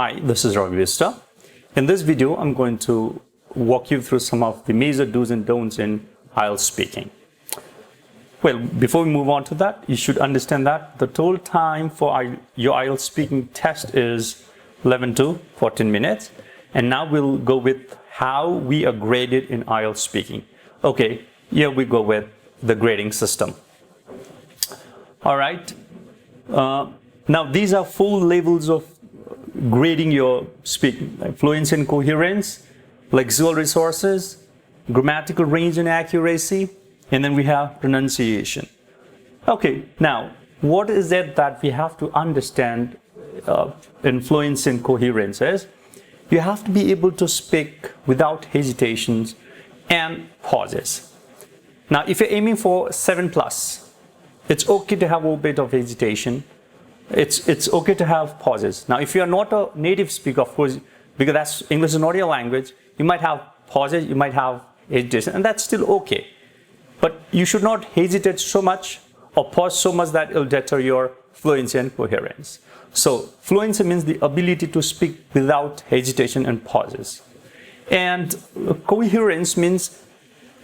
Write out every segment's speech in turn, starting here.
Hi, this is Ravi Vista. In this video, I'm going to walk you through some of the major do's and don'ts in IELTS speaking. Well, before we move on to that, you should understand that the total time for your IELTS speaking test is 11 to 14 minutes. And now we'll go with how we are graded in IELTS speaking. Okay, here we go with the grading system. All right. Now, these are 4 levels of grading your speaking, like fluency and coherence, lexical resources, grammatical range and accuracy, and then we have pronunciation. Okay, now, what is it that we have to understand in fluency and coherence is, you have to be able to speak without hesitations and pauses. Now, if you're aiming for 7+, it's okay to have a bit of hesitation. It's okay to have pauses. Now, if you are not a native speaker, of course, because English is not your language, you might have pauses, you might have hesitation, and that's still okay. But you should not hesitate so much or pause so much that it will deter your fluency and coherence. So, fluency means the ability to speak without hesitation and pauses. And coherence means,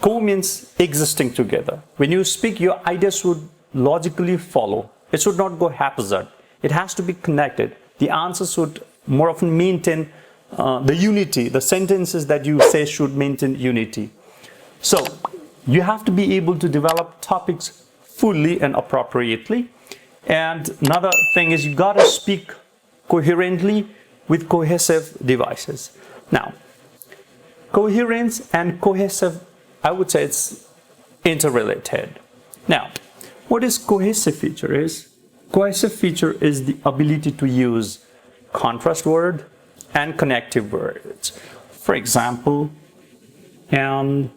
means existing together. When you speak, your ideas should logically follow. It should not go haphazard. It has to be connected. The answers should more often maintain the unity. The sentences that you say should maintain unity. So, you have to be able to develop topics fully and appropriately. And another thing is you got to speak coherently with cohesive devices. Now, coherence and cohesive, I would say it's interrelated. Now, what is cohesive feature is? Cohesive feature is the ability to use contrast word and connective words. For example, and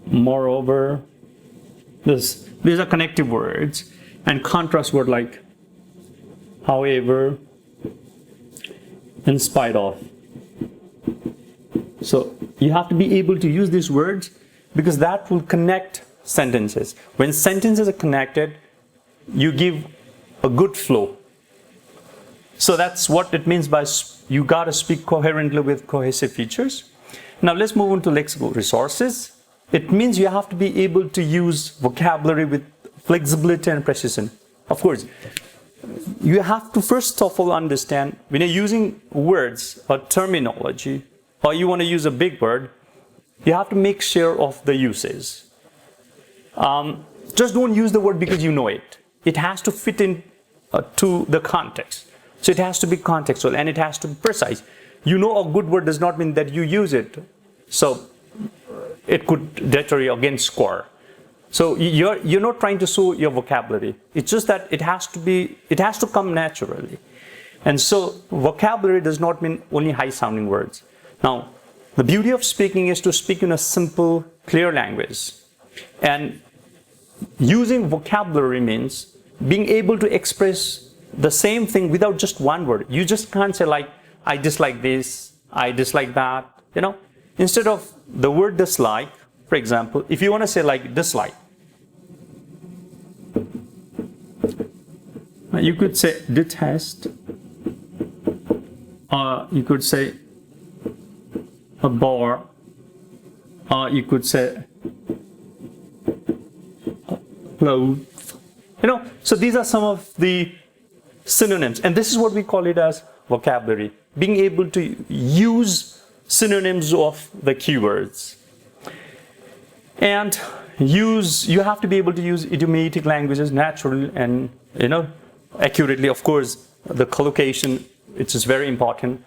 moreover, these are connective words, and contrast word like however, in spite of. So you have to be able to use these words because that will connect sentences. When sentences are connected, you give a good flow. So that's what it means by you got to speak coherently with cohesive features. Now let's move on to lexical resources. It means you have to be able to use vocabulary with flexibility and precision. Of course, you have to first of all understand when you're using words or terminology, or you want to use a big word, you have to make sure of the uses. Just don't use the word because you know it. It has to fit in to the context. So it has to be contextual and it has to be precise. You know a good word does not mean that you use it. So it could deter you against score. So you're not trying to show your vocabulary. It's just that it has to come naturally. And so vocabulary does not mean only high sounding words. Now, the beauty of speaking is to speak in a simple, clear language. And using vocabulary means being able to express the same thing without just one word. You just can't say like, I dislike this, I dislike that, you know. Instead of the word dislike, for example, if you want to say like dislike, you could say detest, or you could say abhor, or you could say loathe. You know, so these are some of the synonyms, and this is what we call it as vocabulary. Being able to use synonyms of the keywords. And you have to be able to use idiomatic languages naturally and, you know, accurately. Of course, the collocation, it is very important.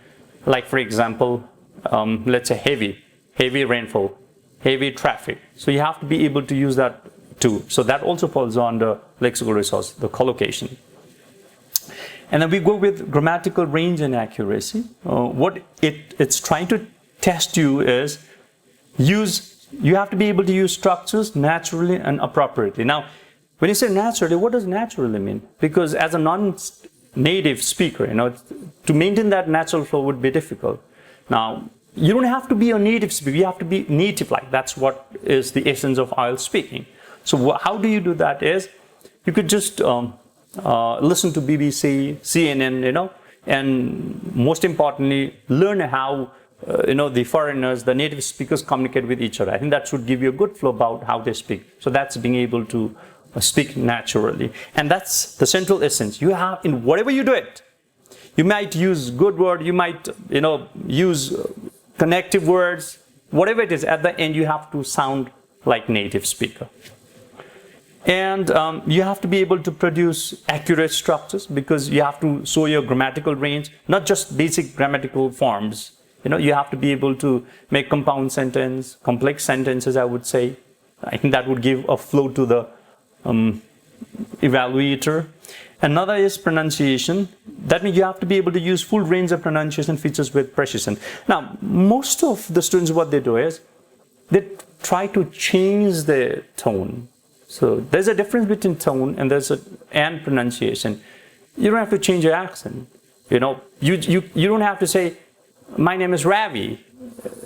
Like, for example, let's say heavy rainfall, heavy traffic. So you have to be able to use that too. So that also falls under lexical resource, the collocation. And then we go with grammatical range and accuracy. What it's trying to test you is you have to be able to use structures naturally and appropriately. Now, when you say naturally, what does naturally mean? Because as a non-native speaker, you know, to maintain that natural flow would be difficult. Now, you don't have to be a native speaker. You have to be native-like. That's what is the essence of IELTS speaking. So how do you do that is, you could just listen to BBC, CNN, and most importantly, learn how the foreigners, the native speakers communicate with each other. I think that should give you a good flow about how they speak. So that's being able to speak naturally. And that's the central essence. You have, in whatever you do it, you might use good word, you might, use connective words, whatever it is, at the end you have to sound like native speaker. And you have to be able to produce accurate structures because you have to show your grammatical range, not just basic grammatical forms. You have to be able to make compound sentence, complex sentences, I would say. I think that would give a flow to the evaluator. Another is pronunciation. That means you have to be able to use full range of pronunciation features with precision. Now, most of the students, what they do is, they try to change their tone. So there's a difference between tone and and pronunciation. You don't have to change your accent. You don't have to say, my name is Ravi.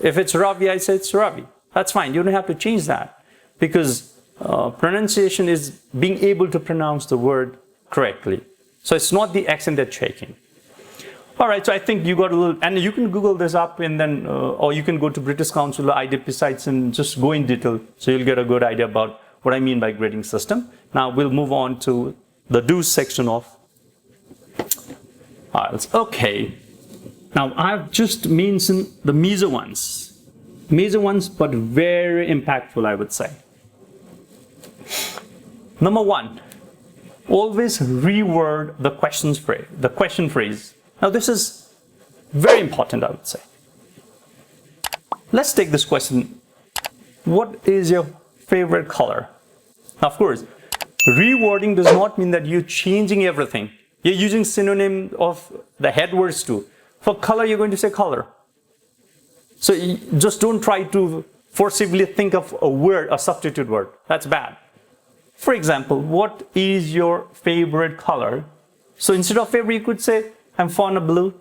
If it's Ravi, I say it's Ravi. That's fine. You don't have to change that because pronunciation is being able to pronounce the word correctly. So it's not the accent that's checking. All right, so I think you got a little, and you can Google this up and then, or you can go to British Council or IDP sites and just go in detail. So you'll get a good idea about what I mean by grading system. Now we'll move on to the do's section of IELTS. Okay. Now, I've just mentioned the major ones, but very impactful, I would say. Number one, always reword the question phrase. Now, this is very important, I would say. Let's take this question. What is your favorite color? Now, of course, rewording does not mean that you're changing everything. You're using synonym of the head words too. For color, you're going to say color. So you just don't try to forcibly think of a word, a substitute word. That's bad. For example, what is your favorite color? So instead of favorite, you could say, I'm fond of blue.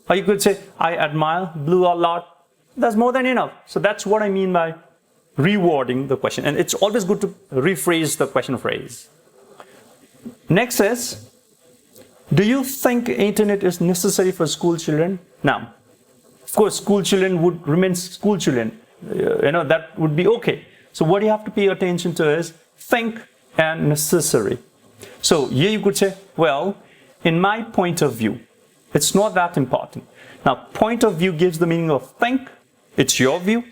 Or you could say, I admire blue a lot. That's more than enough. So that's what I mean by rewording the question. And it's always good to rephrase the question phrase. Next is, do you think internet is necessary for school children? Now, of course, school children would remain school children. That would be okay. So what you have to pay attention to is think and necessary. So here you could say, well, in my point of view, it's not that important. Now, point of view gives the meaning of think, it's your view,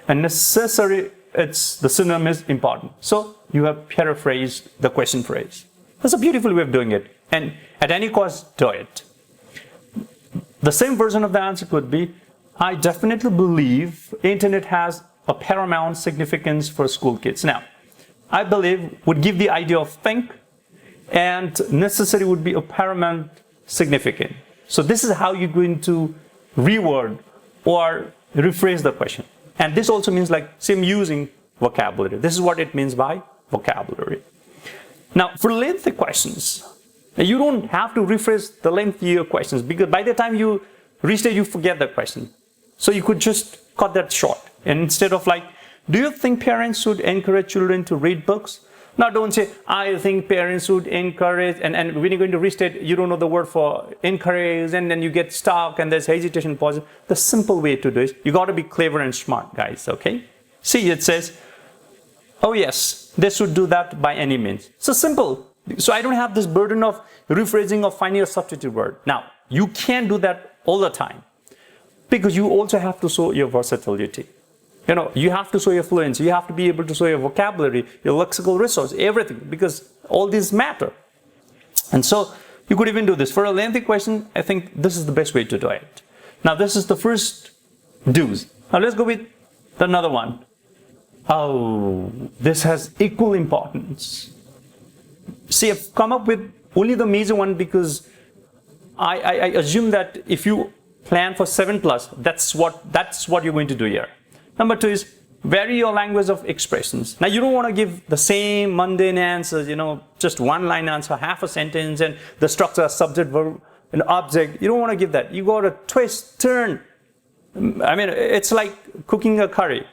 and necessary, it's the synonym is important. So you have paraphrased the question phrase. That's a beautiful way of doing it. And at any cost, do it. The same version of the answer could be, I definitely believe internet has a paramount significance for school kids. Now, I believe would give the idea of think, and necessary would be a paramount significant. So this is how you're going to reword or rephrase the question. And this also means like same using vocabulary. This is what it means by vocabulary. Now, for lengthy questions, you don't have to rephrase the lengthier questions because by the time you restate, you forget that question. So you could just cut that short. And instead of like, do you think parents should encourage children to read books? Now don't say, I think parents should encourage, and when you're going to restate, you don't know the word for encourage, and then you get stuck and there's hesitation pause. The simple way to do it, you got to be clever and smart, guys, okay? See, it says, oh yes, they should do that by any means. So simple. So I don't have this burden of rephrasing or finding a substitute word. Now, you can't do that all the time because you also have to show your versatility. You have to show your fluency. You have to be able to show your vocabulary, your lexical resource, everything, because all these matter. And so you could even do this. For a lengthy question, I think this is the best way to do it. Now, this is the first do's. Now, let's go with another one. Oh, this has equal importance. See, I've come up with only the major one because I assume that if you plan for 7+, that's what you're going to do here. Number 2 is vary your language of expressions. Now, you don't want to give the same mundane answers, just one line answer, half a sentence, and the structure, subject, verb, and object. You don't want to give that. You got to twist, turn. I mean, it's like cooking a curry.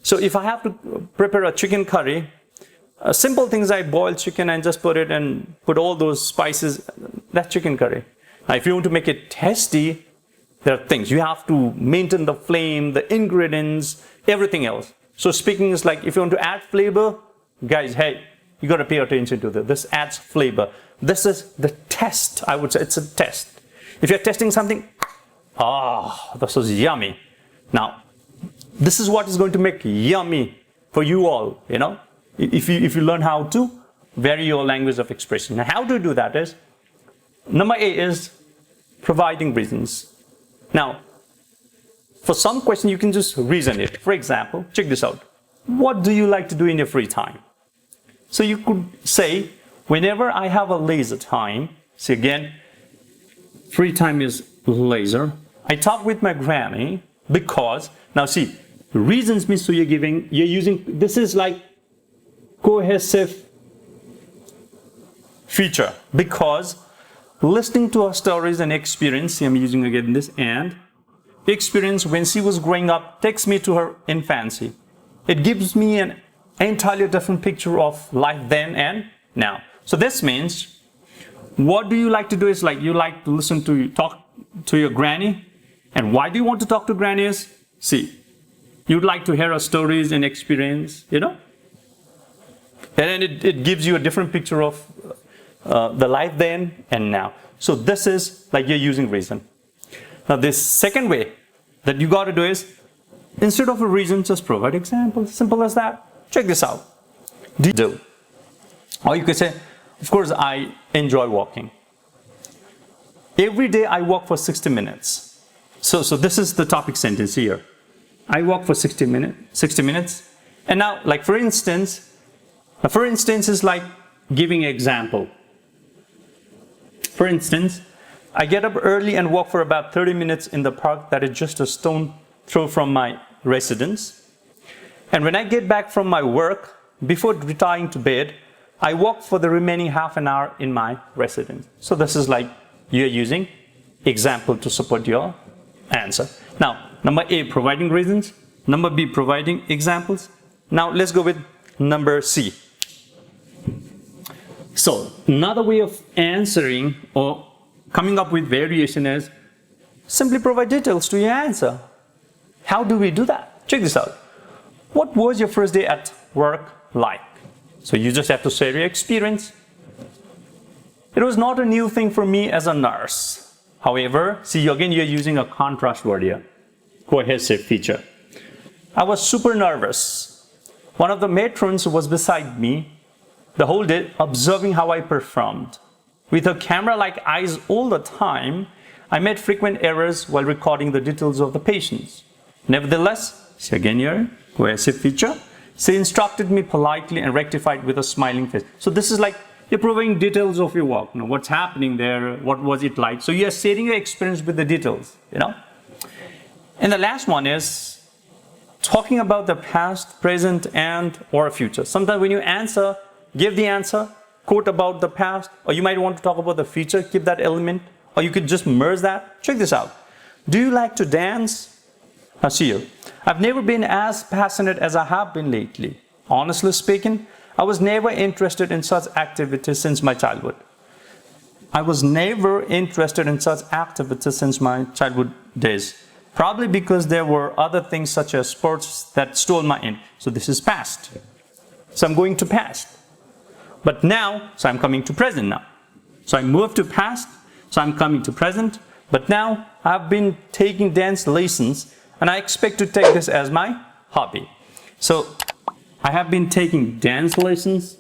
So if I have to prepare a chicken curry, Simple things like boiled chicken and just put it and put all those spices, that's chicken curry. Now, if you want to make it tasty, there are things. You have to maintain the flame, the ingredients, everything else. So speaking is like, if you want to add flavor, guys, hey, you got to pay attention to this. This adds flavor. This is the test, I would say. It's a test. If you're testing something, this is yummy. Now, this is what is going to make yummy for you all, you know. If you learn how to vary your language of expression. Now, how to do that is, number A is providing reasons. Now, for some question, you can just reason it. For example, check this out. What do you like to do in your free time? So you could say, whenever I have a leisure time, see again, free time is leisure. I talk with my granny because, now see, reasons means so you're using, this is like cohesive feature, because listening to her stories and experience, see I'm using again this and, experience when she was growing up takes me to her infancy. It gives me an entirely different picture of life then and now. So this means, what do you like to do is like you like to listen to, talk to your granny. And why do you want to talk to granny is, see, you'd like to hear her stories and experience, you know. And then it gives you a different picture of the life then and now. So this is like you're using reason. Now this second way that you got to do is, instead of a reason, just provide examples. Simple as that. Check this out. Do. Or you could say, of course, I enjoy walking. Every day I walk for 60 minutes. So this is the topic sentence here. I walk for 60 minutes. And now, like for instance is like giving an example. For instance, I get up early and walk for about 30 minutes in the park that is just a stone throw from my residence. And when I get back from my work, before retiring to bed, I walk for the remaining half an hour in my residence. So this is like you're using example to support your answer. Now, number A, providing reasons. Number B, providing examples. Now, let's go with number C. So, another way of answering or coming up with variation is simply provide details to your answer. How do we do that? Check this out. What was your first day at work like? So you just have to share your experience. It was not a new thing for me as a nurse. However, see again you're using a contrast word here. Cohesive feature. I was super nervous. One of the matrons was beside me the whole day observing how I performed. With a camera-like eyes all the time, I made frequent errors while recording the details of the patients. Nevertheless, see again here, cohesive feature. She instructed me politely and rectified with a smiling face. So this is like you're providing details of your work. You know, what's happening there, what was it like. So you're sharing your experience with the details, you know. And the last one is talking about the past, present, and or future. Sometimes when you answer, give the answer, quote about the past, or you might want to talk about the future, keep that element, or you could just merge that. Check this out. Do you like to dance? Now see you. I've never been as passionate as I have been lately. Honestly speaking, I was never interested in such activities since my childhood. Days. Probably because there were other things such as sports that stole my interest. So this is past. So I'm going to past. But now, so I'm coming to present now. So I moved to past, so I'm coming to present. But now I've been taking dance lessons and I expect to take this as my hobby. So I have been taking dance lessons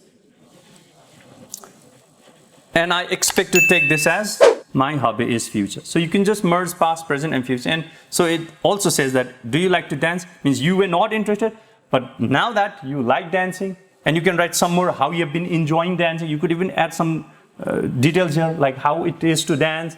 and I expect to take this as my hobby is future. So you can just merge past, present and future. And so it also says that, do you like to dance? Means you were not interested, but now that you like dancing, and you can write some more how you have been enjoying dancing. You could even add some details here, like how it is to dance.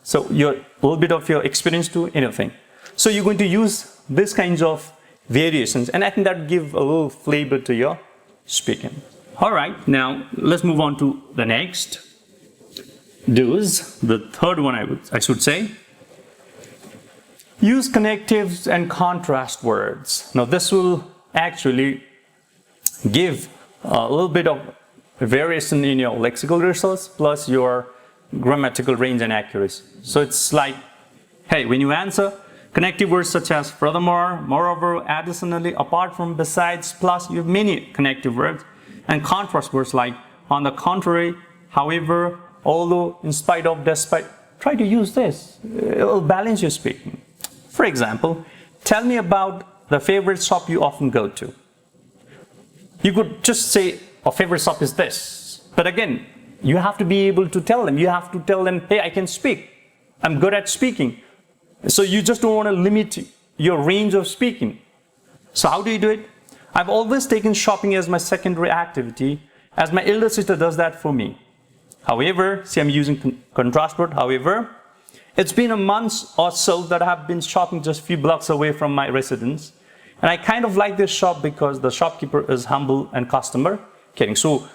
So a little bit of your experience to anything. So you're going to use this kinds of variations, and I think that give a little flavor to your speaking. All right, now let's move on to the next. Do's, the third one I should say. Use connectives and contrast words. Now this will actually give a little bit of variation in your lexical results plus your grammatical range and accuracy. So it's like, hey, when you answer, connective words such as furthermore, moreover, additionally, apart from, besides, plus, you have many connective words, and contrast words like on the contrary, however, although, in spite of, despite. Try to use this. It will balance your speaking. For example, tell me about the favorite shop you often go to. You could just say, a favorite shop is this. But again, you have to be able to tell them. You have to tell them, hey, I can speak. I'm good at speaking. So you just don't want to limit your range of speaking. So how do you do it? I've always taken shopping as my secondary activity, as my elder sister does that for me. However, see, I'm using contrast word, however, it's been a month or so that I have been shopping just a few blocks away from my residence. And I kind of like this shop because the shopkeeper is humble and customer caring. So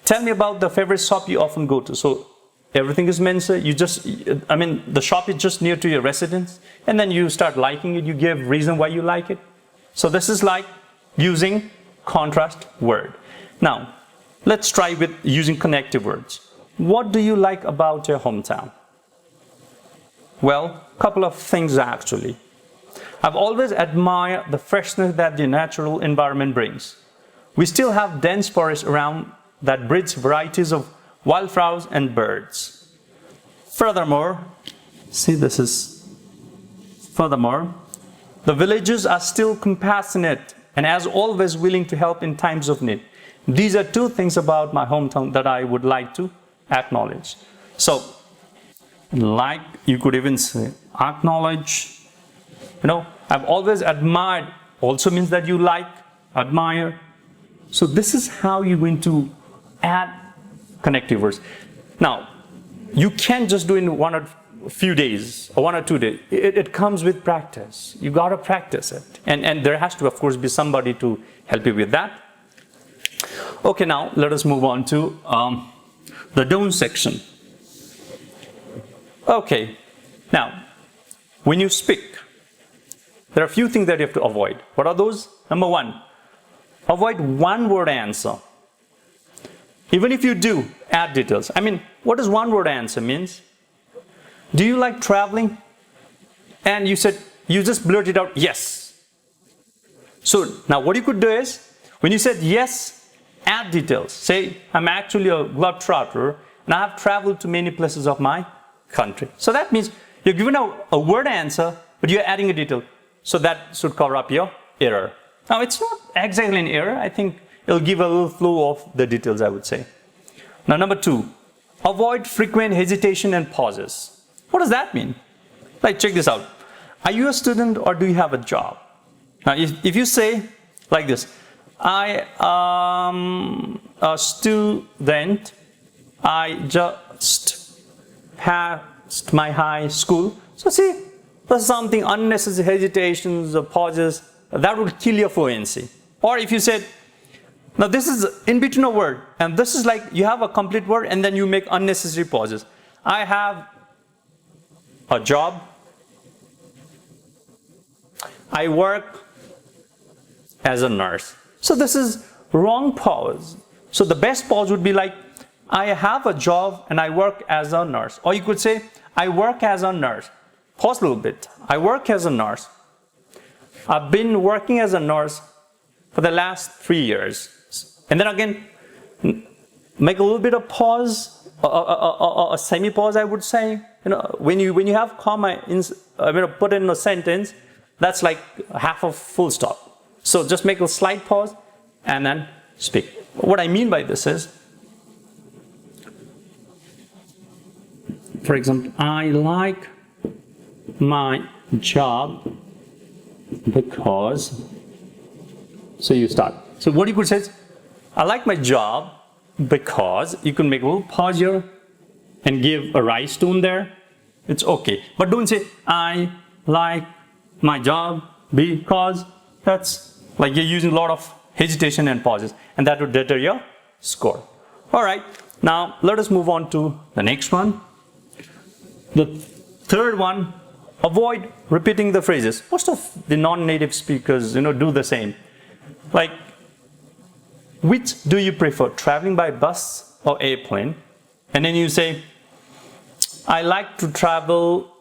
tell me about the favorite shop you often go to. So everything is mentioned. The shop is just near to your residence, and then you start liking it. You give reason why you like it. So this is like using contrast word. Now, let's try with using connective words. What do you like about your hometown? Well, a couple of things actually. I've always admired the freshness that the natural environment brings. We still have dense forests around that breeds varieties of wildflowers and birds. Furthermore, the villagers are still compassionate and as always willing to help in times of need. These are two things about my hometown that I would like to acknowledge. So, like you could even say, acknowledge. I've always admired also means that you like, admire. So this is how you're going to add connective words. Now, you can't just do it in 1 or few days or 1 or 2 days. It comes with practice. You got to practice it. And there has to, of course, be somebody to help you with that. Okay, now let us move on to the don't section. Okay, now, when you speak, there are a few things that you have to avoid. What are those? Number 1, avoid one-word answer. Even if you do, add details. What does one-word answer means? Do you like traveling? And you just blurted out, yes. So now what you could do is, when you said yes, add details. Say, I'm actually a globetrotter and I have traveled to many places of my country. So that means you're given a word answer, but you're adding a detail. So that should cover up your error. Now it's not exactly an error. I think it'll give a little flow of the details, I would say. Now number 2, avoid frequent hesitation and pauses. What does that mean? Like, check this out. Are you a student or do you have a job? Now if you say like this, I am a student, I just passed my high school. So see, there's something unnecessary hesitations or pauses, that would kill your fluency. Or if you said, now this is in between a word, and this is like you have a complete word and then you make unnecessary pauses. I have a job, I work as a nurse. So this is wrong pause. So the best pause would be like, I have a job and I work as a nurse. Or you could say, I work as a nurse. Pause a little bit. I work as a nurse. I've been working as a nurse for the last 3 years. And then again, make a little bit of pause, a semi-pause, I would say. When you have comma, put in a sentence, that's like half of full stop. So just make a slight pause and then speak. What I mean by this is, for example, I like my job because, so you start. So what you could say is, I like my job because, you can make a little pause here and give a right tone there. It's okay. But don't say, I like my job because. That's like you're using a lot of hesitation and pauses, and that would deter your score. All right. Now let us move on to the next one. The third one, avoid repeating the phrases. Most of the non-native speakers, do the same. Like, which do you prefer, traveling by bus or airplane? And then you say, I like to travel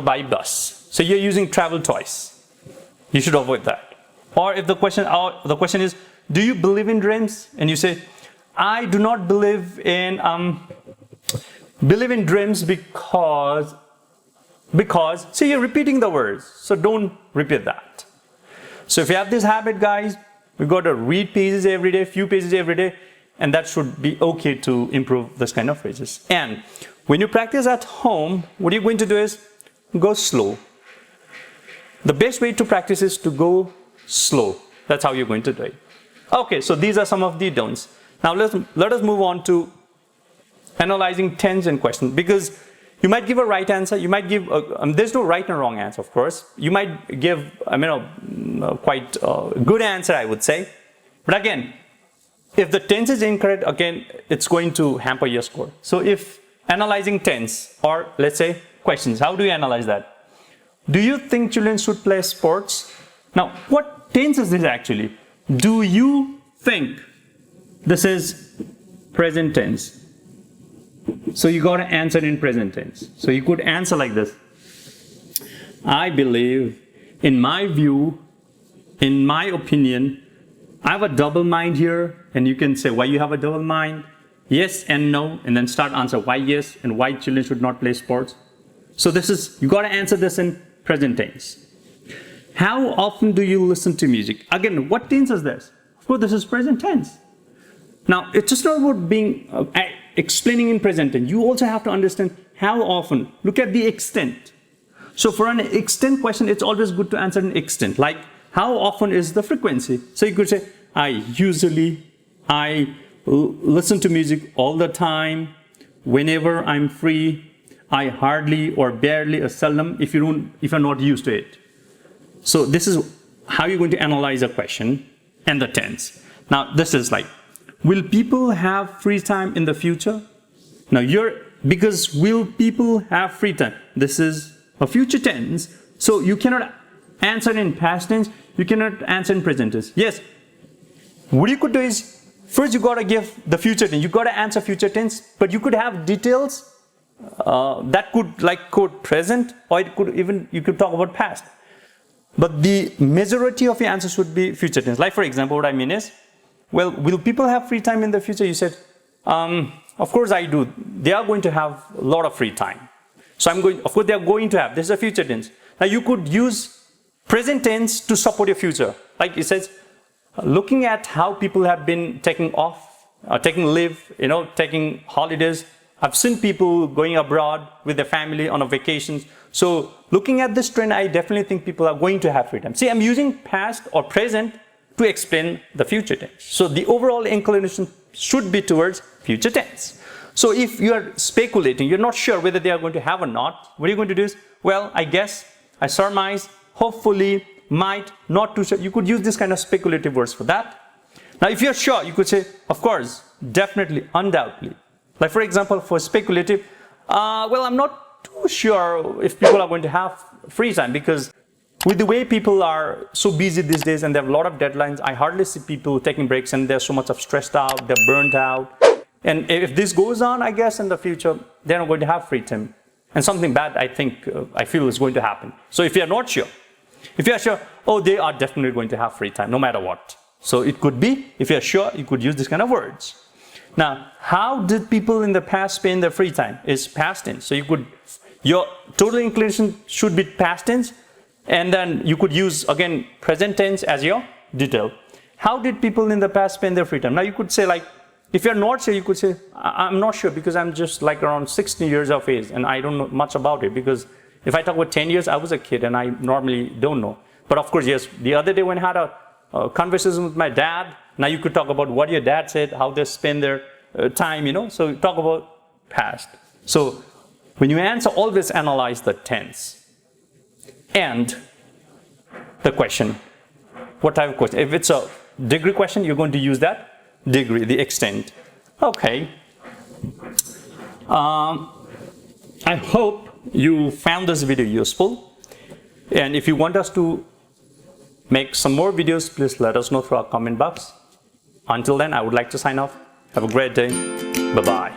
by bus. So you're using travel twice. You should avoid that. Or if the question is, do you believe in dreams? And you say, I do not believe in dreams because, so you're repeating the words. So don't repeat that. So if you have this habit, guys, we've got to read pages every day, few pages every day, and that should be okay to improve this kind of phrases. And when you practice at home, what you're going to do is go slow. The best way to practice is to go slow. That's how you're going to do it. Okay, so these are some of the don'ts. Now let us move on to analyzing tense and question, because you might give a right answer, you might give, there's no right and wrong answer, of course. You might give, quite a good answer, I would say. But again, if the tense is incorrect, again, it's going to hamper your score. So if analyzing tense, or let's say questions, how do you analyze that? Do you think children should play sports? Now, what tense is this actually? Do you think? This is present tense. So you got to answer in present tense. So you could answer like this. I believe, in my view, in my opinion, I have a double mind here. And you can say why you have a double mind. Yes and no. And then start answer why yes and why children should not play sports. So this is, you got to answer this in present tense. How often do you listen to music? Again, what tense is this? Of course, this is present tense. Now, it's just not about being explaining in present tense. You also have to understand how often. Look at the extent. So for an extent question, it's always good to answer in extent. Like, how often is the frequency? So you could say, I listen to music all the time, whenever I'm free. I hardly or barely or seldom if you're not used to it. So this is how you're going to analyze a question and the tense. Now, this is like, will people have free time in the future? Now because will people have free time? This is a future tense. So you cannot answer in past tense. You cannot answer in present tense. Yes. What you could do is, first you got to give the future tense. You got to answer future tense, but you could have details that could like quote present, or it could even, you could talk about past. But the majority of your answers would be future tense. Like for example, what I mean is, well, will people have free time in the future? You said, of course I do. They are going to have a lot of free time. So of course they are going to have, this is a future tense. Now you could use present tense to support your future. Like it says, looking at how people have been taking off, taking leave, taking holidays. I've seen people going abroad with their family on a vacations. So looking at this trend, I definitely think people are going to have free time. See, I'm using past or present to explain the future tense. So the overall inclination should be towards future tense. So if you are speculating, you're not sure whether they are going to have or not, what you're going to do is, well, I guess, I surmise, hopefully, might, not too sure. You could use this kind of speculative words for that. Now, if you're sure, you could say, of course, definitely, undoubtedly. Like for example, for speculative, well, I'm not too sure if people are going to have free time, because with the way people are so busy these days and they have a lot of deadlines, I hardly see people taking breaks and they're so much of stressed out, they're burnt out. And if this goes on, I guess in the future, they're not going to have free time. And something bad, I feel is going to happen. So if you're not sure, if you're sure, oh, they are definitely going to have free time, no matter what. So it could be, if you're sure, you could use this kind of words. Now, how did people in the past spend their free time? Is past tense. So your total inclination should be past tense. And then you could use, again, present tense as your detail. How did people in the past spend their free time? Now, you could say like, if you're not sure, you could say, I'm not sure because I'm just like around 16 years of age and I don't know much about it, because if I talk about 10 years, I was a kid and I normally don't know. But of course, yes, the other day when I had a conversation with my dad, now you could talk about what your dad said, how they spend their time, so talk about past. So when you answer, always analyze the tense and the question. What type of question? If it's a degree question, you're going to use that degree, the extent. Okay. I hope you found this video useful. And if you want us to make some more videos, please let us know through our comment box. Until then, I would like to sign off. Have a great day. Bye-bye.